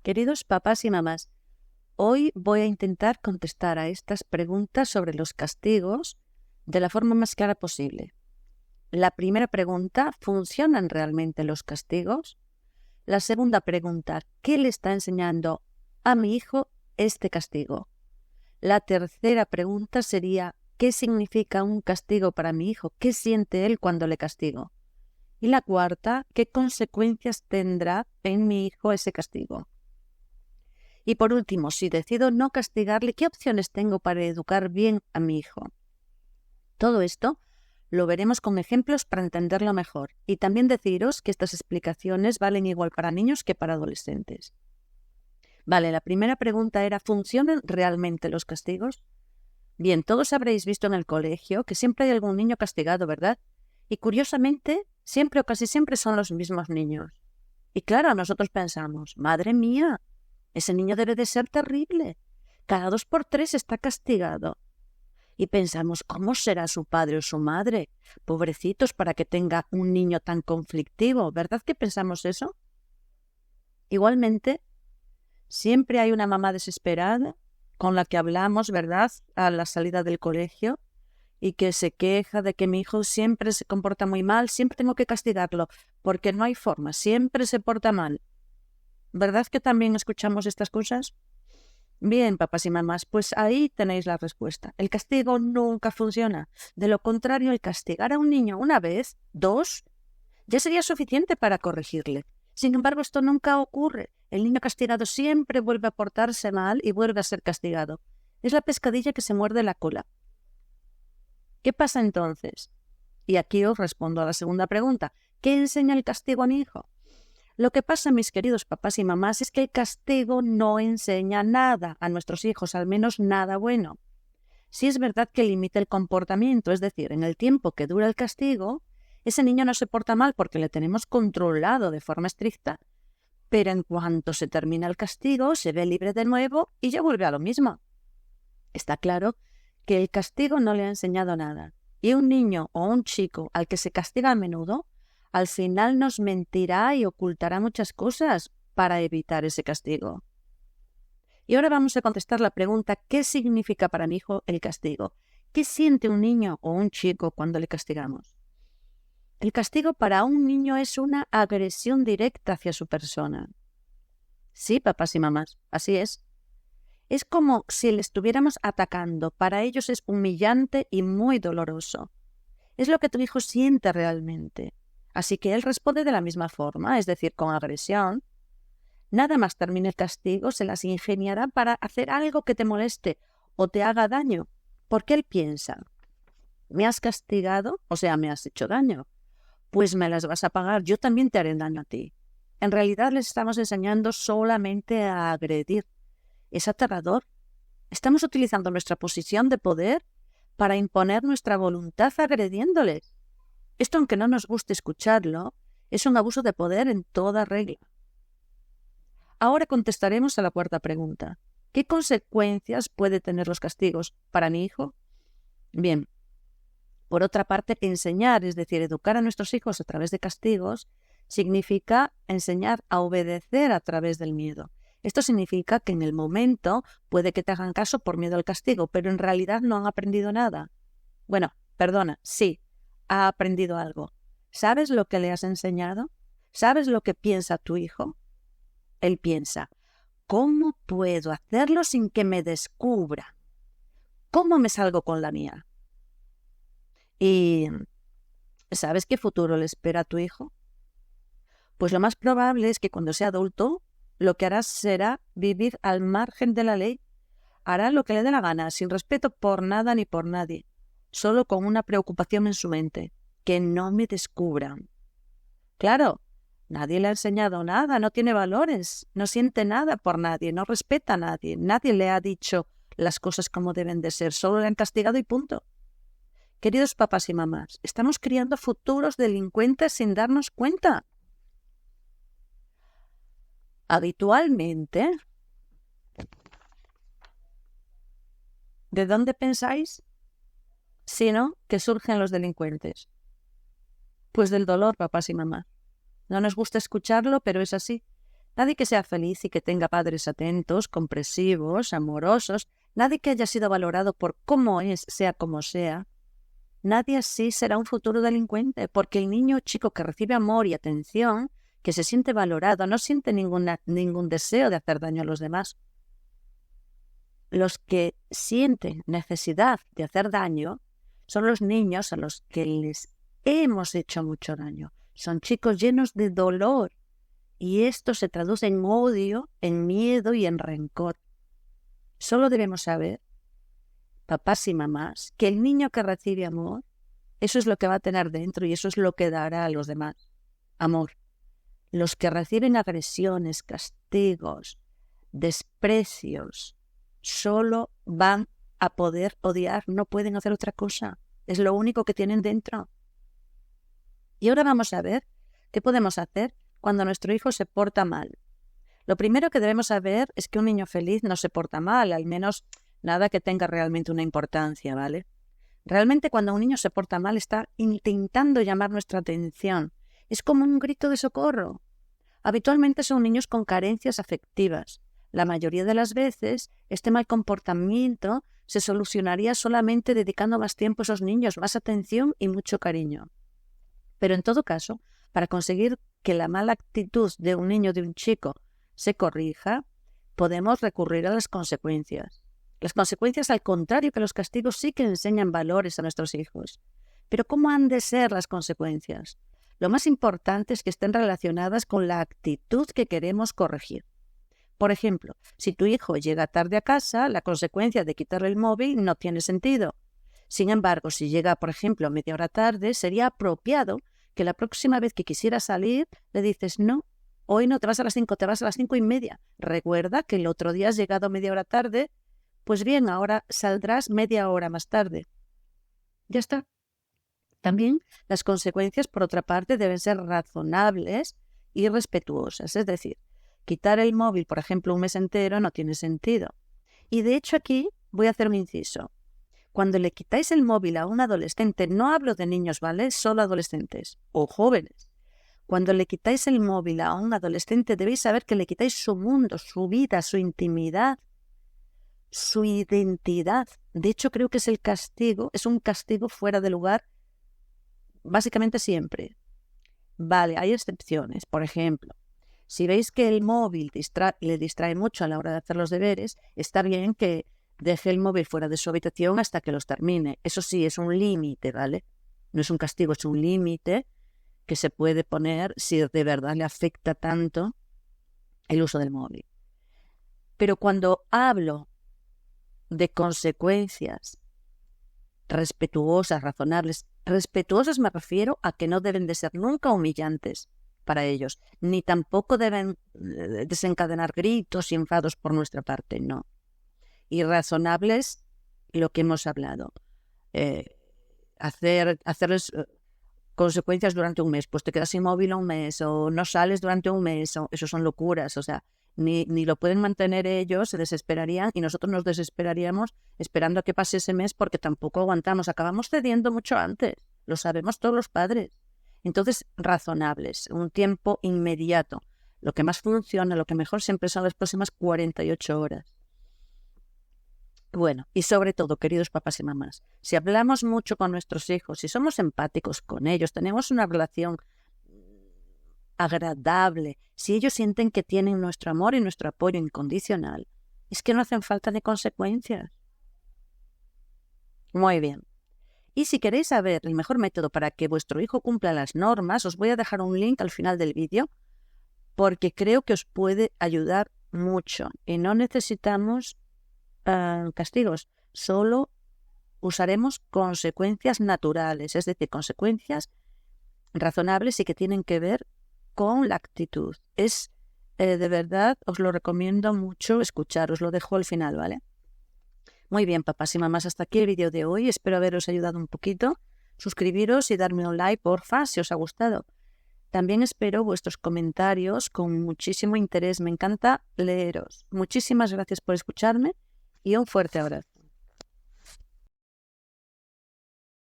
Queridos papás y mamás, hoy voy a intentar contestar a estas preguntas sobre los castigos de la forma más clara posible. La primera pregunta, ¿funcionan realmente los castigos? La segunda pregunta, ¿qué le está enseñando a mi hijo este castigo? La tercera pregunta sería, ¿qué significa un castigo para mi hijo? ¿Qué siente él cuando le castigo? Y la cuarta, ¿qué consecuencias tendrá en mi hijo ese castigo? Y por último, si decido no castigarle, ¿qué opciones tengo para educar bien a mi hijo? Todo esto lo veremos con ejemplos para entenderlo mejor. Y también deciros que estas explicaciones valen igual para niños que para adolescentes. Vale, la primera pregunta era, ¿funcionan realmente los castigos? Bien, todos habréis visto en el colegio que siempre hay algún niño castigado, ¿verdad? Y curiosamente, siempre o casi siempre son los mismos niños. Y claro, nosotros pensamos, madre mía, ese niño debe de ser terrible. Cada 2 por 3 está castigado. Y pensamos, ¿cómo será su padre o su madre? Pobrecitos para que tenga un niño tan conflictivo. ¿Verdad que pensamos eso? Igualmente, siempre hay una mamá desesperada con la que hablamos, ¿verdad?, a la salida del colegio y que se queja de que mi hijo siempre se comporta muy mal, siempre tengo que castigarlo porque no hay forma, siempre se porta mal. ¿Verdad que también escuchamos estas cosas? Bien, papás y mamás, pues ahí tenéis la respuesta. El castigo nunca funciona. De lo contrario, el castigar a un niño una vez, dos, ya sería suficiente para corregirle. Sin embargo, esto nunca ocurre. El niño castigado siempre vuelve a portarse mal y vuelve a ser castigado. Es la pescadilla que se muerde la cola. ¿Qué pasa entonces? Y aquí os respondo a la segunda pregunta. ¿Qué enseña el castigo a mi hijo? Lo que pasa, mis queridos papás y mamás, es que el castigo no enseña nada a nuestros hijos, al menos nada bueno. Sí es verdad que limita el comportamiento, es decir, en el tiempo que dura el castigo, ese niño no se porta mal porque le tenemos controlado de forma estricta, pero en cuanto se termina el castigo, se ve libre de nuevo y ya vuelve a lo mismo. Está claro que el castigo no le ha enseñado nada, y un niño o un chico al que se castiga a menudo, al final nos mentirá y ocultará muchas cosas para evitar ese castigo. Y ahora vamos a contestar la pregunta, ¿qué significa para mi hijo el castigo? ¿Qué siente un niño o un chico cuando le castigamos? El castigo para un niño es una agresión directa hacia su persona. Sí, papás y mamás, así es. Es como si le estuviéramos atacando. Para ellos es humillante y muy doloroso. Es lo que tu hijo siente realmente. Así que él responde de la misma forma, es decir, con agresión. Nada más termine el castigo, se las ingeniará para hacer algo que te moleste o te haga daño. Porque él piensa, me has castigado, o sea, me has hecho daño. Pues me las vas a pagar, yo también te haré daño a ti. En realidad les estamos enseñando solamente a agredir. Es aterrador. Estamos utilizando nuestra posición de poder para imponer nuestra voluntad agrediéndoles. Esto, aunque no nos guste escucharlo, es un abuso de poder en toda regla. Ahora contestaremos a la cuarta pregunta. ¿Qué consecuencias puede tener los castigos para mi hijo? Bien, por otra parte, enseñar, es decir, educar a nuestros hijos a través de castigos, significa enseñar a obedecer a través del miedo. Esto significa que en el momento puede que te hagan caso por miedo al castigo, pero en realidad no han aprendido nada. Bueno, perdona, sí, ha aprendido algo. ¿Sabes lo que le has enseñado? ¿Sabes lo que piensa tu hijo? Él piensa, ¿cómo puedo hacerlo sin que me descubra? ¿Cómo me salgo con la mía? ¿Y sabes qué futuro le espera a tu hijo? Pues lo más probable es que cuando sea adulto, lo que hará será vivir al margen de la ley. Hará lo que le dé la gana, sin respeto por nada ni por nadie, solo con una preocupación en su mente, que no me descubran. Claro, nadie le ha enseñado nada, no tiene valores, no siente nada por nadie, no respeta a nadie, nadie le ha dicho las cosas como deben de ser, solo le han castigado y punto. Queridos papás y mamás, estamos criando futuros delincuentes sin darnos cuenta. Habitualmente, ¿de dónde pensáis? Sino que surgen los delincuentes. Pues del dolor, papás y mamás. No nos gusta escucharlo, pero es así. Nadie que sea feliz y que tenga padres atentos, comprensivos, amorosos. Nadie que haya sido valorado por cómo es, sea como sea. Nadie así será un futuro delincuente, porque el niño chico que recibe amor y atención, que se siente valorado, no siente ningún deseo de hacer daño a los demás. Los que sienten necesidad de hacer daño son los niños a los que les hemos hecho mucho daño. Son chicos llenos de dolor y esto se traduce en odio, en miedo y en rencor. Solo debemos saber, papás y mamás, que el niño que recibe amor, eso es lo que va a tener dentro y eso es lo que dará a los demás. Amor. Los que reciben agresiones, castigos, desprecios, solo van a poder odiar, no pueden hacer otra cosa. Es lo único que tienen dentro. Y ahora vamos a ver qué podemos hacer cuando nuestro hijo se porta mal. Lo primero que debemos saber es que un niño feliz no se porta mal, al menos nada que tenga realmente una importancia, ¿vale? Realmente cuando un niño se porta mal está intentando llamar nuestra atención. Es como un grito de socorro. Habitualmente son niños con carencias afectivas. La mayoría de las veces, este mal comportamiento se solucionaría solamente dedicando más tiempo a esos niños, más atención y mucho cariño. Pero en todo caso, para conseguir que la mala actitud de un niño, de un chico, se corrija, podemos recurrir a las consecuencias. Las consecuencias, al contrario que los castigos, sí que enseñan valores a nuestros hijos. Pero ¿cómo han de ser las consecuencias? Lo más importante es que estén relacionadas con la actitud que queremos corregir. Por ejemplo, si tu hijo llega tarde a casa, la consecuencia de quitarle el móvil no tiene sentido. Sin embargo, si llega, por ejemplo, media hora tarde, sería apropiado que la próxima vez que quisiera salir le dices, no, hoy no te vas a las 5, te vas a las 5:30. Recuerda que el otro día has llegado media hora tarde, pues bien, ahora saldrás media hora más tarde. Ya está. También las consecuencias, por otra parte, deben ser razonables y respetuosas. Es decir, quitar el móvil, por ejemplo, un mes entero no tiene sentido. Y de hecho aquí voy a hacer un inciso. Cuando le quitáis el móvil a un adolescente, no hablo de niños, ¿vale? Solo adolescentes o jóvenes. Cuando le quitáis el móvil a un adolescente, debéis saber que le quitáis su mundo, su vida, su intimidad, su identidad. De hecho, creo que es un castigo fuera de lugar, básicamente siempre. Vale, hay excepciones. Por ejemplo, si veis que el móvil le distrae mucho a la hora de hacer los deberes, está bien que deje el móvil fuera de su habitación hasta que los termine. Eso sí, es un límite, ¿vale? No es un castigo, es un límite que se puede poner si de verdad le afecta tanto el uso del móvil. Pero cuando hablo de consecuencias respetuosas, razonables, respetuosas me refiero a que no deben de ser nunca humillantes para ellos, ni tampoco deben desencadenar gritos y enfados por nuestra parte, no. Y razonables, lo que hemos hablado, hacerles consecuencias durante un mes, pues te quedas inmóvil un mes o no sales durante un mes, eso son locuras, o sea, ni lo pueden mantener ellos, se desesperarían y nosotros nos desesperaríamos esperando a que pase ese mes porque tampoco aguantamos, acabamos cediendo mucho antes, lo sabemos todos los padres. Entonces, razonables, un tiempo inmediato. Lo que más funciona, lo que mejor siempre son las próximas 48 horas. Bueno, y sobre todo, queridos papás y mamás, si hablamos mucho con nuestros hijos, si somos empáticos con ellos, tenemos una relación agradable, si ellos sienten que tienen nuestro amor y nuestro apoyo incondicional, es que no hacen falta de consecuencias. Muy bien. Y si queréis saber el mejor método para que vuestro hijo cumpla las normas, os voy a dejar un link al final del vídeo porque creo que os puede ayudar mucho y no necesitamos castigos, solo usaremos consecuencias naturales, es decir, consecuencias razonables y que tienen que ver con la actitud. Es de verdad, os lo recomiendo mucho escuchar, os lo dejo al final, ¿vale? Muy bien, papás y mamás, hasta aquí el vídeo de hoy. Espero haberos ayudado un poquito. Suscribiros y darme un like, porfa, si os ha gustado. También espero vuestros comentarios con muchísimo interés. Me encanta leeros. Muchísimas gracias por escucharme y un fuerte abrazo.